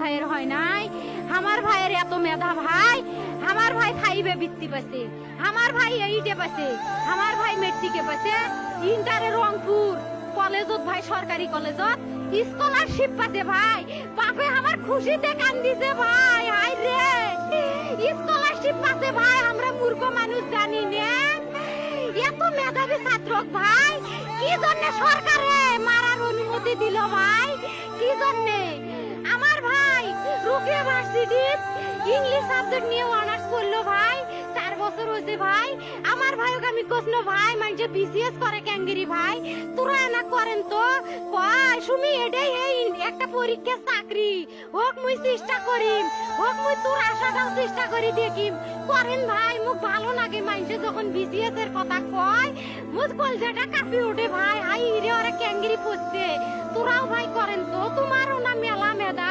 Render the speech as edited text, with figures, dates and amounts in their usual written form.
ভাইয়ের হয় নাই, আমার ভাইয়ের এত মেধা ভাই, আমার ভাই ফাইভে বৃত্তি পাচ্ছে, আমার ভাই এইটে পাচ্ছে, আমার ভাই মেট্রিকে পাচ্ছে, ইন্টারে রংপুর কলেজত ভাই সরকারি কলেজত স্কলারশিপ পাচ্ছে ভাই, বাপে আমার খুশিতে কান্দিছে ভাই, হাই রে স্কলারশিপ পাচ্ছে ভাই, আমরা মূর্খ মানুষ জানি না এত মেধাবী ছাত্র ভাই, কি জন্য সরকারে মারার অনুমতি দিল ভাই, কি জন্য? আমার ভাই রুকিয়া ভার্সিটি ইংলিশ সাবজেক্ট নিয়ে অনার্স করলো ভাই, 4 বছর হয়েছে ভাই, আমার ভাইকে আমি কইলো ভাই মানে বিসিএস করে ক্যাঙ্গেরি ভাই, তোরা না করেন তো কয় সুমি এটাই এই একটা পরীক্ষা চাকরি হোক মুই চেষ্টা করিম, হোক মুই তোর আশাটাও চেষ্টা করি দেখিম, করেন ভাই মুখ ভালো লাগে মানুষে যখন বিসিএস এর কথা কয়, মুখ কলজাটা কাঁপি ওঠে ভাই, হাই রে ওরা ক্যাঙ্গেরি পড়ছে, তোরাও ভাই করেন তো, তোমারও না মেলা মেধা।